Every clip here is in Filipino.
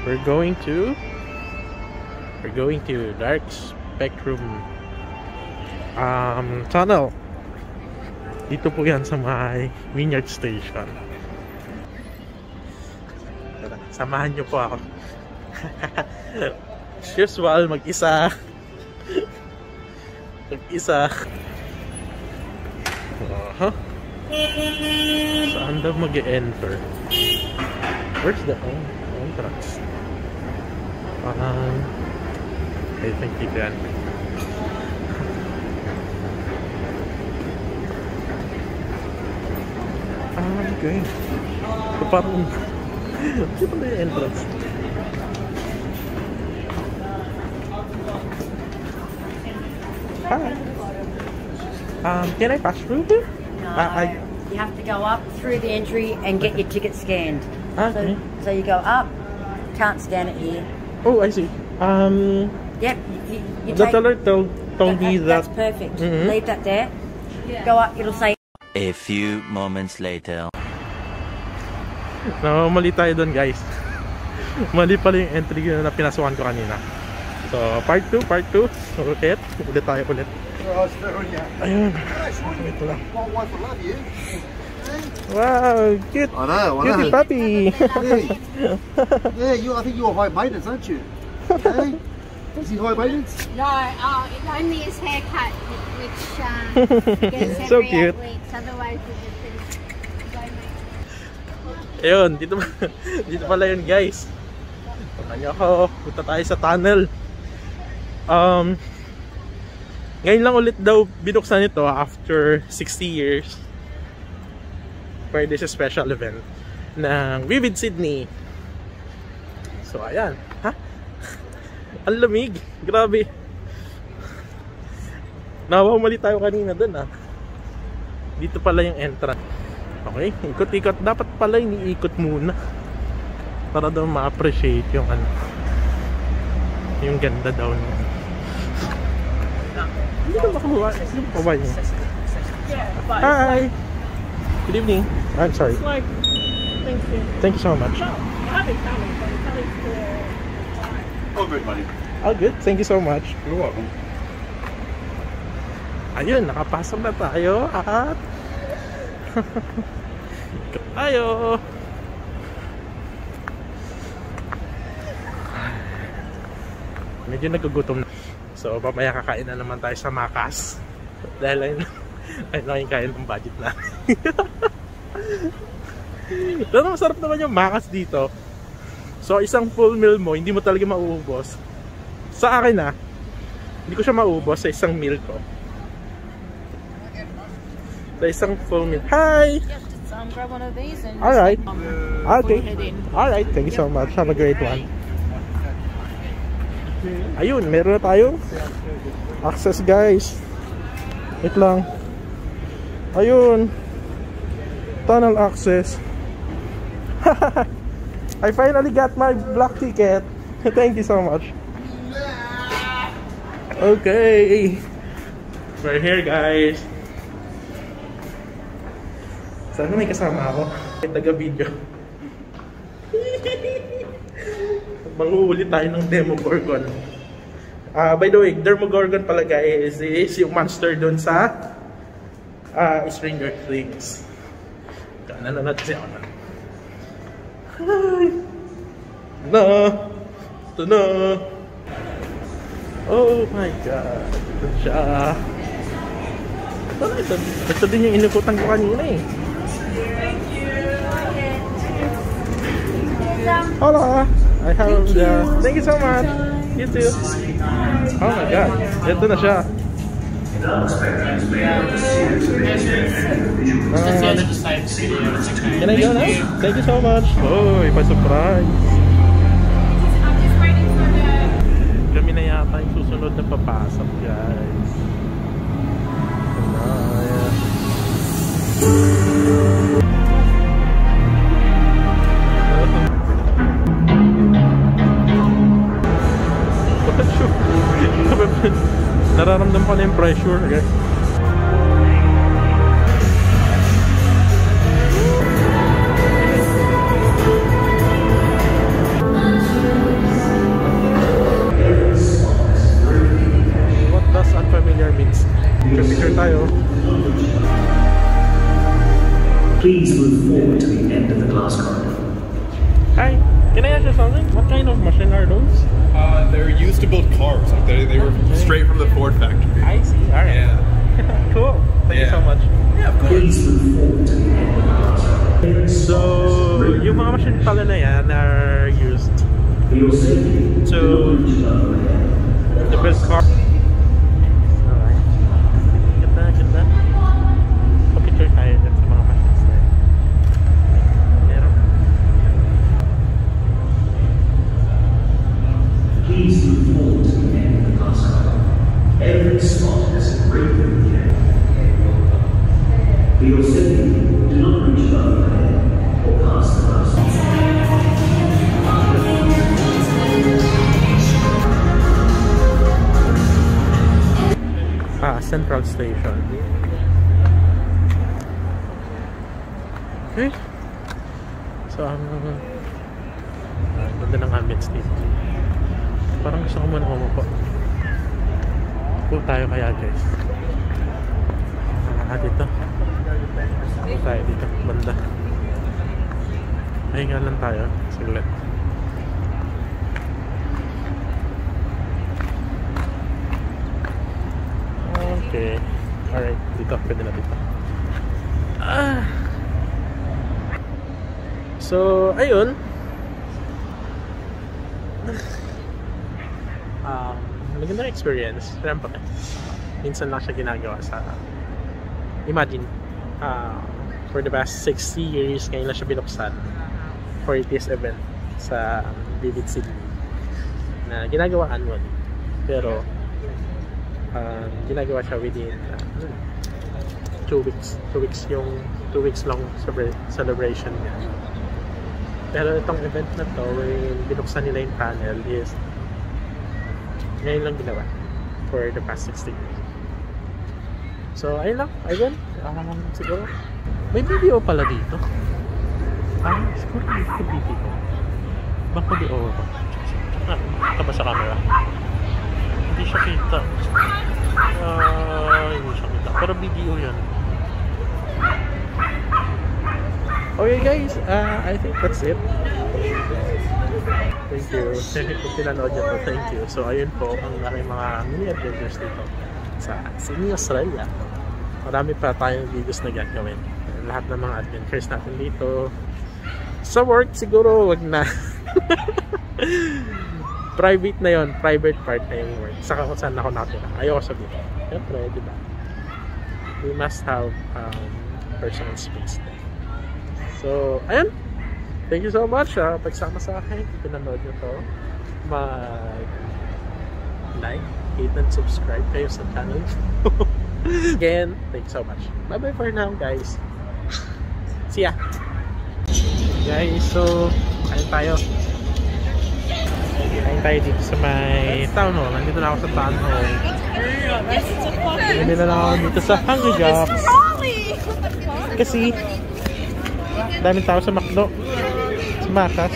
We're going to Dark Spectrum tunnel. Dito po yan sa may Wynyard Station. Samahan nyo po ako. As usual, mag-isa. Saan daw mag-e-enter? Where's the entrance? I think you can. Okay. So parang di ba yung entrance? Hi. Can I pass through here? No. You have to go up through the entry and get your ticket scanned. Okay. So you go up, can't scan it here. Oh, I see. Yep. You The take, teller told me that. That's perfect. Leave that there. Go up, it'll say. A few moments later. No, mali tayo doon, guys. Mali pala yung entry na pinasukan ko kanina. So, part 2. Ulit tayo ulit. Ayun. Ito lang. Wow, cute. I know. Cutie puppy. Yeah, I think you're high maintenance, aren't you? Hey? Is he high maintenance? No, only his haircut, which gets So every cute. 8 weeks. Otherwise, it's just low maintenance. Ayun, dito pala yun, guys. Punta nyo ako. Punta tayo sa tunnel. Ngayon lang ulit daw binuksan ito after 60 years. For this special event ng Vivid Sydney. So ayan, ha? Ang lamig, grabe. Nawawali tayo kanina dun, ha. Dito pala yung entrance. Okay, ikot-ikot. Dapat pala iniikot muna para daw ma-appreciate yung yung ganda daw niya. Hindi ka makabuha. Hindi ka ba niya? Hi! Good evening. I'm sorry. Thank you. Thank you so much. Oh, good, buddy. Oh, good. Thank you so much. You're welcome. Ayun, nakapasok na tayo at tayo. Medyo nagugutom na. So, mamaya kakain na naman tayo sa Macas. Dahil ayun lang yung kain ng budget na. Pero masarap naman yung Macas dito. So, isang full meal mo, hindi mo talaga mauubos. Sa akin hindi ko siya mauubos sa isang meal ko. Sa isang full meal. Hi! Grab one of these and Alright. Okay. head in. Alright, thank you so much. Have a great one. Ayun, meron na tayong access, guys. Wait lang. Ayun. Tunnel access. I finally got my black ticket. Thank you so much. Okay. We're here, guys. Sana may kasama ako. May taga-video. Manguhuli tayo ng Demogorgon. By the way, Demogorgon pala, guys, is yung monster dun sa Stranger Things. Kanan na natin siya. Hi! Ito na! Oh my God! Ito siya! Ito din yung inukutan ko kanina eh. Hola! I have thank you so much! You too! Oh my God! Ito na siya! Can I go now? Thank you so much! Oh, ipa-surprise! Kami na yata yung susunod na papasok, guys. Nararamdam ko na yung pressure, guys. Please move forward to the end of the glass corridor. Hi, can I ask you something? What kind of machine are those? They're used to build cars. Like they were straight from the Ford factory. I see. Alright. Yeah. Cool. Thank you so much. Yeah, of course. Please move forward to the end of the glass corridor. So, yung mga machine pala na yan are used For your safety, to reach above. build car. Alright. Ganda, ganda. Pa-picture tayo dyan sa mga machines na yan. Meron. Please move forward to the end of the glass corridor. Every spot has a great view. For your safety, do not reach above your head or past the glass. Central Station. Okay. So, ganda ng ambience dito. Parang gusto ko muna umupo. Upo tayo kaya guys. Dito. Upo tayo dito. Banda. Pahinga lang tayo. Saglit. Okay. Alright. Dito. Pwede na dito. So, ayun. Magandang experience. Siyempre, minsan lang siya ginagawa sa imagine, for the past 60 years ngayon lang siya binuksan for this event sa Vivid Sydney na ginagawa annually. Pero ginagawa siya within 2 weeks. 2 weeks yung 2 weeks long celebration niya. Pero itong event na to, when binuksan nila yung panel, is ngayon lang ginawa for the past 60 years. So, ayun lang. Ayun. Siguro. May video pala dito. Siguro may video. Baka di over. Kita ba sa camera? Hindi siya kita. Hindi siya kita. Pero video yan. Okay guys, I think that's it. Thank you. Kung pinanood nyo to, thank you. So ayun po ang aking mga mini adventures dito sa Sydney, Australia. Marami pa tayong videos na gagawin. Lahat ng mga adventures natin dito. Sa work siguro wag na. Private na yon, private part na yung work. Saka kung saan ako nakatira. Ayoko sabihin. Siyempre, diba? We must have personal space there. So, ayun. Thank you so much pagsama sa akin. Kung pinanood nyo to, mag-like, hit, and subscribe kayo sa channel. Again, thank you so much. Bye bye for now guys. See ya. Guys, so kain tayo. Kain tayo dito sa may town hall. Nandito na ako sa town hall. Nandito na ako dito sa Hungry Jocks. Kasi daming tao sa McDo. Sa Macas.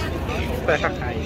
Tayo kakain.